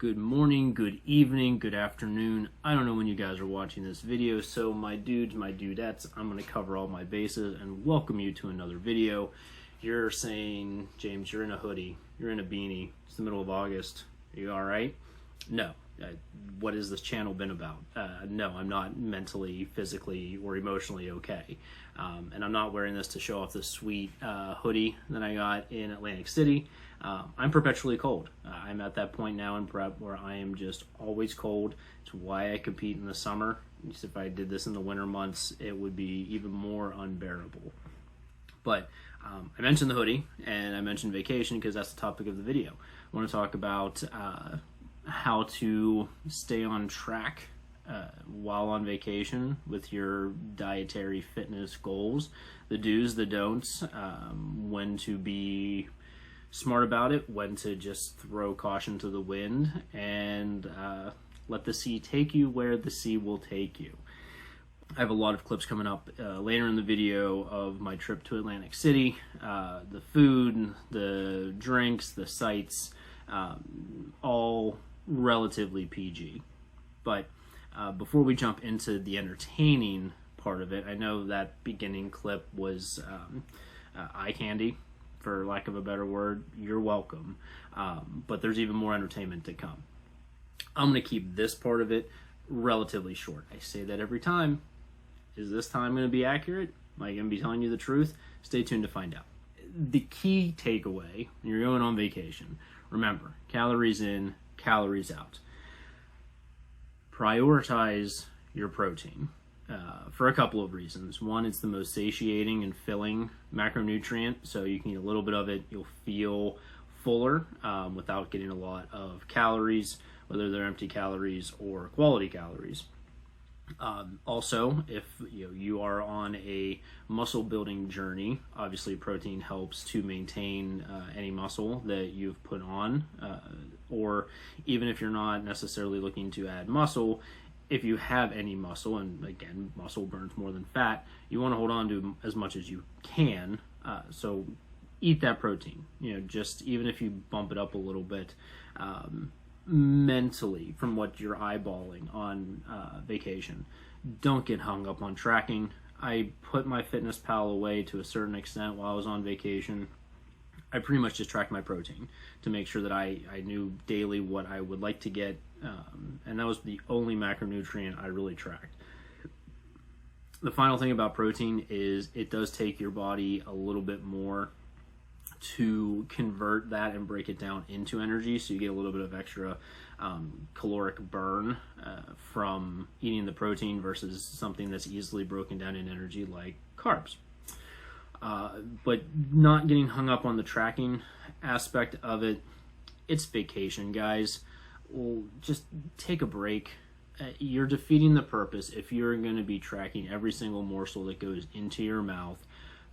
Good morning, good evening, good afternoon. I don't know when you guys are watching this video, so my dudes, my dudettes, I'm going to cover all my bases and welcome you to another video. You're saying, James, you're in a hoodie, you're in a beanie, it's the middle of August, are you alright? No. What has this channel been about? No, I'm not mentally, physically, or emotionally okay. And I'm not wearing this to show off this sweet hoodie that I got in Atlantic City. I'm perpetually cold. I'm at that point now in prep where I am just always cold. It's why I compete in the summer. If I did this in the winter months, it would be even more unbearable. But I mentioned the hoodie and I mentioned vacation because that's the topic of the video. I want to talk about how to stay on track while on vacation with your dietary fitness goals, the do's, the don'ts, when to be smart about it, when to just throw caution to the wind, and let the sea take you where the sea will take you. I have a lot of clips coming up later in the video of my trip to Atlantic City, the food, the drinks, the sights, all relatively PG. But before we jump into the entertaining part of it, I know that beginning clip was eye candy, for lack of a better word. You're welcome. But there's even more entertainment to come. I'm going to keep this part of it relatively short. I say that every time. Is this time going to be accurate? Am I going to be telling you the truth? Stay tuned to find out. The key takeaway when you're going on vacation, remember, calories in, calories out. Prioritize your protein for a couple of reasons. One, it's the most satiating and filling macronutrient, so you can eat a little bit of it, you'll feel fuller without getting a lot of calories, whether they're empty calories or quality calories. Also, if you are on a muscle building journey, obviously protein helps to maintain any muscle that you've put on, or even if you're not necessarily looking to add muscle, if you have any muscle, and again, muscle burns more than fat, you want to hold on to as much as you can, so eat that protein. Just even if you bump it up a little bit, mentally from what you're eyeballing on vacation. Don't get hung up on tracking. I put my FitnessPal away to a certain extent while I was on vacation. I pretty much just tracked my protein to make sure that I knew daily what I would like to get, and that was the only macronutrient I really tracked. The final thing about protein is it does take your body a little bit more to convert that and break it down into energy, so you get a little bit of extra caloric burn from eating the protein versus something that's easily broken down in energy like carbs. But not getting hung up on the tracking aspect of it. It's vacation, guys. Well, just take a break. You're defeating the purpose if you're going to be tracking every single morsel that goes into your mouth.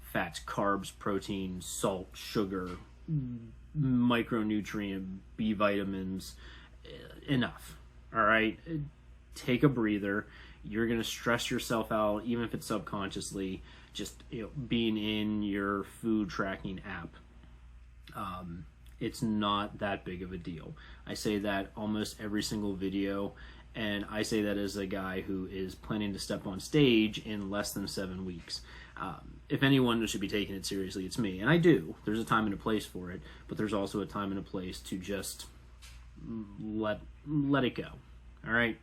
Fats, carbs, protein, salt, sugar, micronutrient, B vitamins. Enough. All right? Take a breather. You're going to stress yourself out, even if it's subconsciously, just being in your food tracking app. It's not that big of a deal. I say that almost every single video, and I say that as a guy who is planning to step on stage in less than 7 weeks. If anyone should be taking it seriously, it's me. And I do. There's a time and a place for it, but there's also a time and a place to just let it go. All right?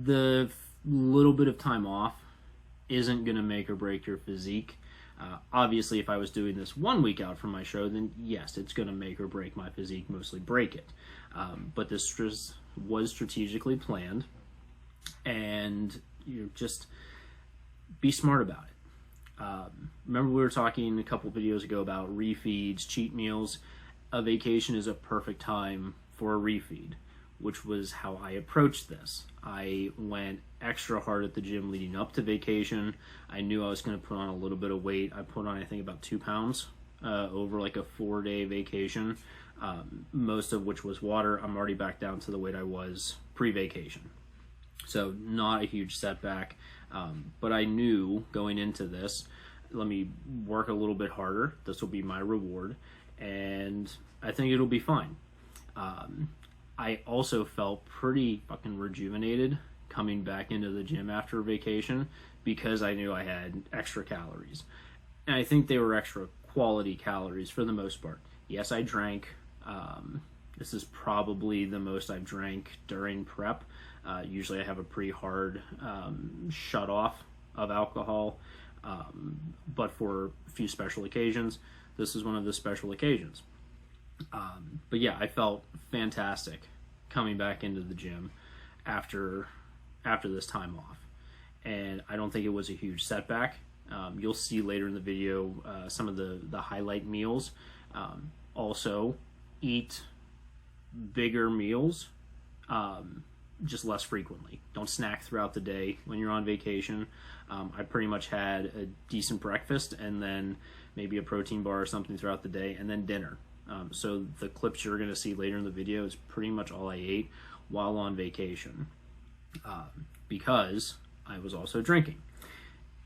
The little bit of time off isn't going to make or break your physique. Obviously, if I was doing this 1 week out from my show, then yes, it's going to make or break my physique, mostly break it. But this was strategically planned, and just be smart about it. Remember we were talking a couple videos ago about refeeds, cheat meals. A vacation is a perfect time for a refeed, which was how I approached this. I went extra hard at the gym leading up to vacation. I knew I was going to put on a little bit of weight. I put on, I think, about 2 pounds over like a 4-day vacation, most of which was water. I'm already back down to the weight I was pre-vacation. So not a huge setback, but I knew going into this, let me work a little bit harder. This will be my reward, and I think it'll be fine. I also felt pretty fucking rejuvenated coming back into the gym after vacation because I knew I had extra calories. And I think they were extra quality calories for the most part. Yes, I drank. This is probably the most I've drank during prep. Usually I have a pretty hard shut off of alcohol, but for a few special occasions, this is one of the special occasions. But yeah, I felt fantastic coming back into the gym after this time off, and I don't think it was a huge setback. You'll see later in the video some of the highlight meals. Also, eat bigger meals, just less frequently. Don't snack throughout the day when you're on vacation. I pretty much had a decent breakfast and then maybe a protein bar or something throughout the day, and then dinner. So the clips you're going to see later in the video is pretty much all I ate while on vacation, because I was also drinking.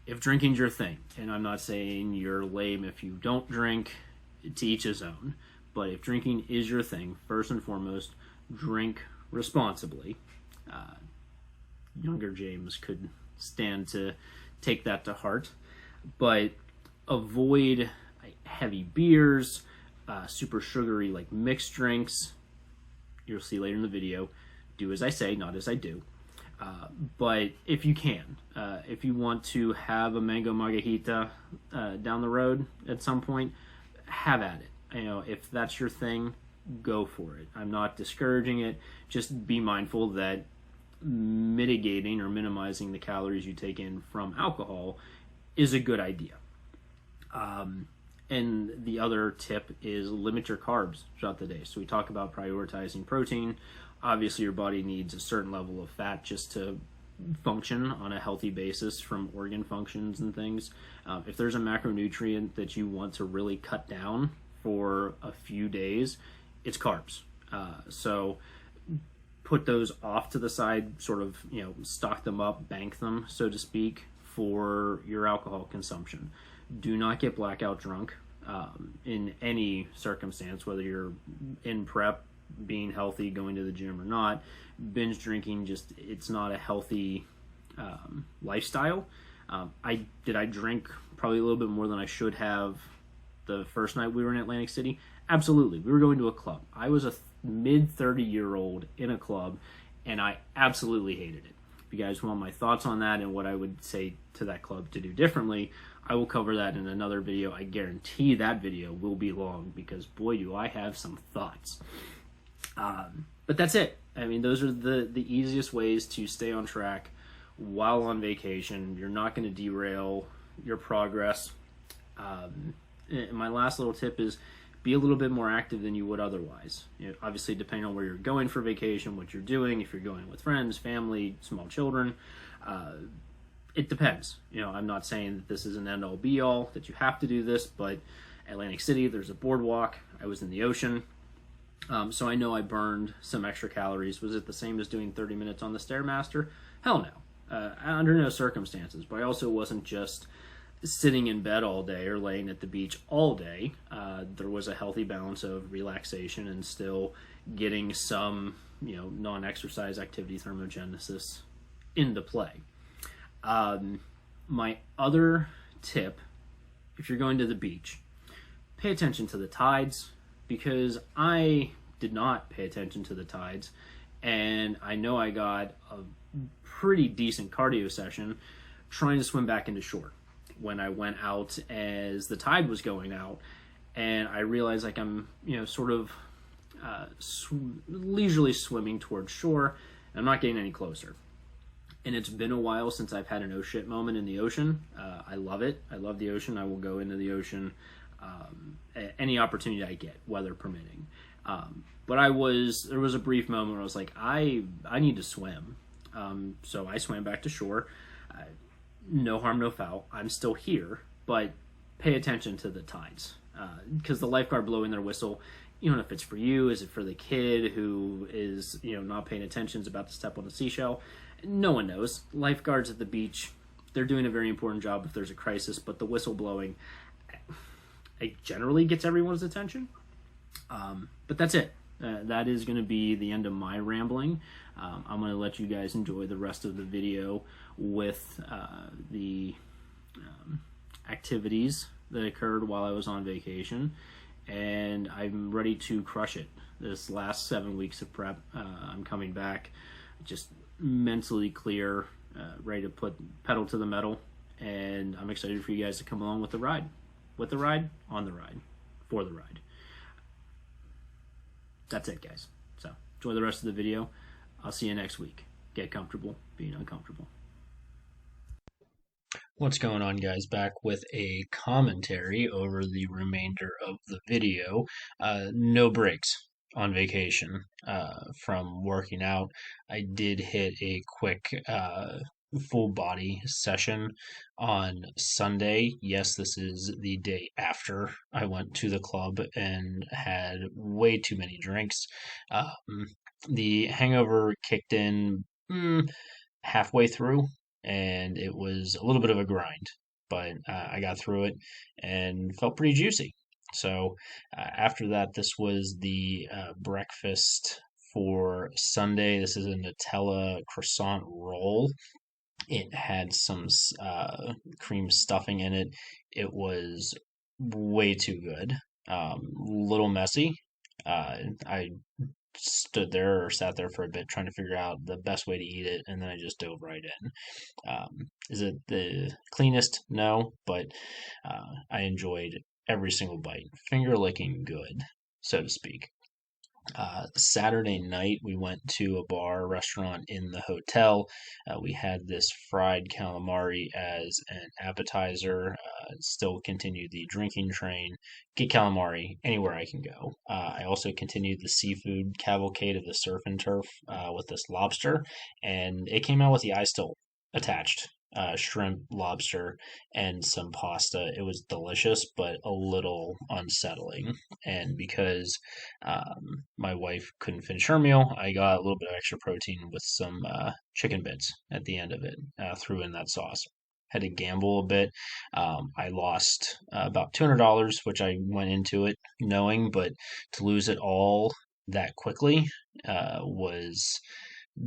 If drinking's your thing, and I'm not saying you're lame if you don't drink, to each his own, but if drinking is your thing, first and foremost, drink responsibly. Younger James could stand to take that to heart, but avoid heavy beers, super sugary like mixed drinks. You'll see later in the video. Do as I say, not as I do. But if you can, if you want to have a mango margarita down the road at some point, have at it. If that's your thing, go for it. I'm not discouraging it. Just be mindful that mitigating or minimizing the calories you take in from alcohol is a good idea. And the other tip is limit your carbs throughout the day. So we talk about prioritizing protein. Obviously, your body needs a certain level of fat just to function on a healthy basis from organ functions and things. If there's a macronutrient that you want to really cut down for a few days, it's carbs. So put those off to the side, sort of, stock them up, bank them, so to speak, for your alcohol consumption. Do not get blackout drunk in any circumstance, whether you're in prep, being healthy, going to the gym or not. Binge drinking, it's not a healthy lifestyle. I drank probably a little bit more than I should have the first night we were in Atlantic City. Absolutely. We were going to a club. I was a mid-30-year-old in a club, and I absolutely hated it. If you guys want my thoughts on that and what I would say to that club to do differently, I will cover that in another video. I guarantee that video will be long because, boy, do I have some thoughts. But that's it. I mean, those are the easiest ways to stay on track while on vacation. You're not going to derail your progress. My last little tip is be a little bit more active than you would otherwise. Obviously, depending on where you're going for vacation, what you're doing, if you're going with friends, family, small children, it depends. I'm not saying that this is an end-all be-all, that you have to do this, but Atlantic City, there's a boardwalk. I was in the ocean. So I know I burned some extra calories. Was it the same as doing 30 minutes on the Stairmaster? Hell no. Under no circumstances. But I also wasn't just sitting in bed all day or laying at the beach all day. There was a healthy balance of relaxation and still getting some, non-exercise activity thermogenesis into play. My other tip, if you're going to the beach, pay attention to the tides, because I did not pay attention to the tides, and I know I got a pretty decent cardio session trying to swim back into shore when I went out as the tide was going out, and I realized I'm sort of leisurely swimming towards shore, and I'm not getting any closer. And it's been a while since I've had an oh shit moment in the ocean. I love it. I love the ocean. I will go into the ocean any opportunity I get, weather permitting. But there was a brief moment where I was like, I need to swim. So I swam back to shore. No harm, no foul. I'm still here, but pay attention to the tides. Because the lifeguard blowing their whistle, you don't know if it's for you, is it for the kid who is, not paying attention, is about to step on a seashell? No one knows. Lifeguards at the beach, they're doing a very important job if there's a crisis, but the whistle blowing, it generally gets everyone's attention. But that's it. that is going to be the end of my rambling. I'm going to let you guys enjoy the rest of the video with the activities that occurred while I was on vacation, and I'm ready to crush it. This last 7 weeks of prep, I'm coming back just mentally clear, ready to put pedal to the metal, and I'm excited for you guys to come along with the ride, on the ride, for the ride. That's it, guys. So enjoy the rest of the video. I'll see you next week. Get comfortable being uncomfortable. What's going on, guys? Back with a commentary over the remainder of the video. No breaks on vacation from working out. I did hit a quick full body session on Sunday. Yes, this is the day after I went to the club and had way too many drinks. The hangover kicked in halfway through, and it was a little bit of a grind, but I got through it and felt pretty juicy. So after that, this was the breakfast for Sunday. This is a Nutella croissant roll. It had some cream stuffing in it. It was way too good. Little messy. I sat there for a bit trying to figure out the best way to eat it, and then I just dove right in. Is it the cleanest? No, but I enjoyed every single bite. Finger licking good, so to speak. Saturday night, we went to a restaurant in the hotel. We had this fried calamari as an appetizer. Still continued the drinking train. Get calamari anywhere I can go. I also continued the seafood cavalcade of the surf and turf with this lobster, and it came out with the eye still attached. Shrimp, lobster, and some pasta. It was delicious, but a little unsettling. And because my wife couldn't finish her meal, I got a little bit of extra protein with some chicken bits at the end of it, threw in that sauce. Had to gamble a bit. I lost about $200, which I went into it knowing, but to lose it all that quickly was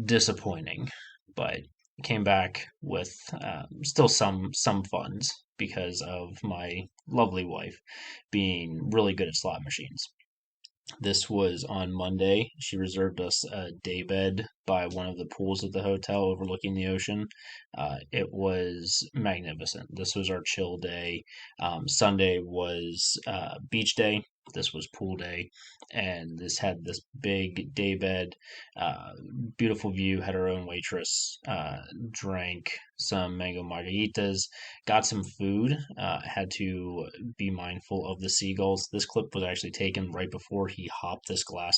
disappointing. But came back with still some funds because of my lovely wife being really good at slot machines. This was on Monday. She reserved us a day bed by one of the pools at the hotel overlooking the ocean. It was magnificent. This was our chill day. Sunday was beach day. This was pool day, and this had this big day bed, beautiful view. Had our own waitress, drank some mango margaritas, got some food. Had to be mindful of the seagulls. This clip was actually taken right before he hopped this glass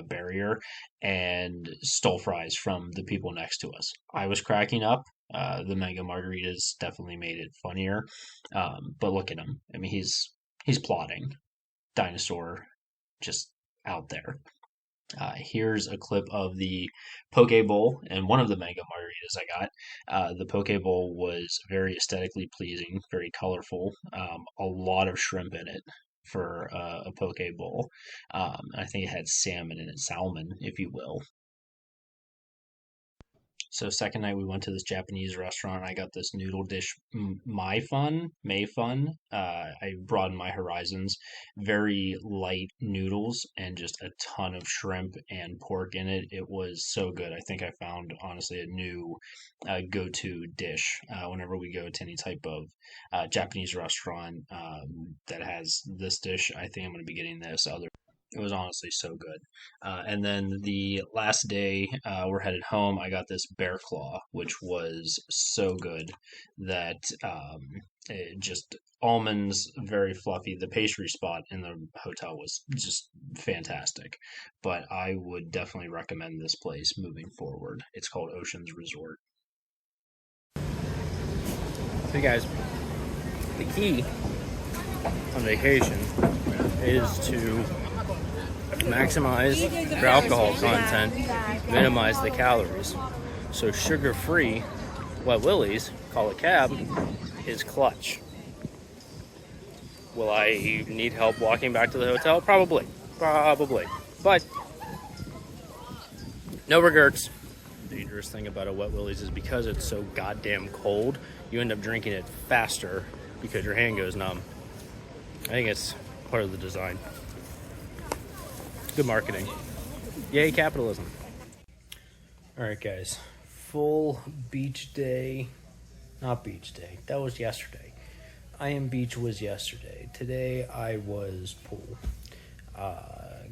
barrier and stole fries from the people next to us. I was cracking up. The mango margaritas definitely made it funnier, but look at him. I mean, he's plotting. Dinosaur just out there. Here's a clip of the poke bowl and one of the mango margaritas I got. The poke bowl was very aesthetically pleasing, very colorful, a lot of shrimp in it for a poke bowl. I think it had salmon in it, salmon, if you will. So second night we went to this Japanese restaurant. I got this noodle dish, Mai Fun. I broadened my horizons. Very light noodles and just a ton of shrimp and pork in it. It was so good. I think I found honestly a new go-to dish whenever we go to any type of Japanese restaurant that has this dish. I think I'm going to be getting this. It was honestly so good. And then the last day we're headed home, I got this bear claw, which was so good that it just almonds, very fluffy. The pastry spot in the hotel was just fantastic. But I would definitely recommend this place moving forward. It's called Ocean's Resort. Hey guys, the key on vacation is to maximize your alcohol content, minimize the calories. So sugar-free Wet Willie's, call a cab, is clutch. Will I need help walking back to the hotel? Probably. But No regrets. The dangerous thing about a Wet Willie's is because it's so goddamn cold, you end up drinking it faster because your hand goes numb. I think it's part of the design. Good marketing. Yay, capitalism. Alright guys, full beach day. Not beach day, that was yesterday. I Am Beach was yesterday. Today I was pool.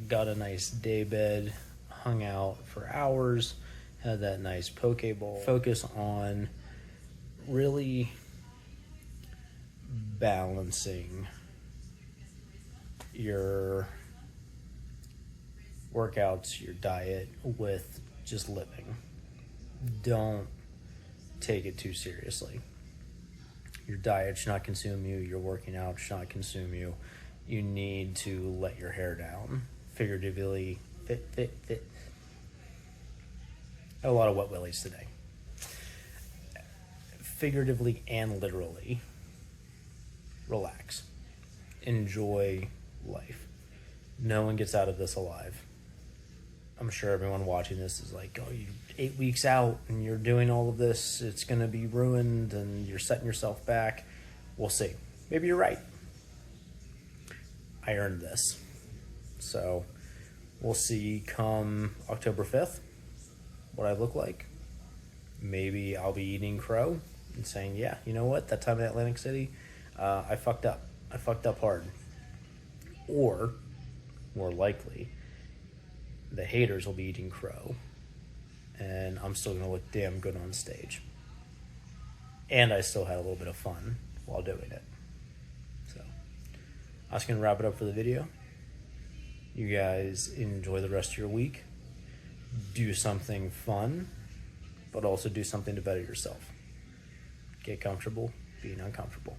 Got a nice day bed, hung out for hours, had that nice poke bowl. Focus on really balancing your workouts, your diet with just living. Don't take it too seriously. Your diet should not consume you. Your working out should not consume you. You need to let your hair down. Figuratively, fit. Had a lot of Wet Willies today. Figuratively and literally, relax. Enjoy life. No one gets out of this alive. I'm sure everyone watching this is like, oh, you're 8 weeks out and you're doing all of this. It's going to be ruined and you're setting yourself back. We'll see. Maybe you're right. I earned this. So we'll see come October 5th what I look like. Maybe I'll be eating crow and saying, yeah, you know what? That time in Atlantic City, I fucked up. I fucked up hard. Or, more likely, the haters will be eating crow and I'm still gonna look damn good on stage, and I still had a little bit of fun while doing it. So I was gonna wrap it up for the video. You guys enjoy the rest of your week. Do something fun, but also do something to better yourself. Get comfortable being uncomfortable.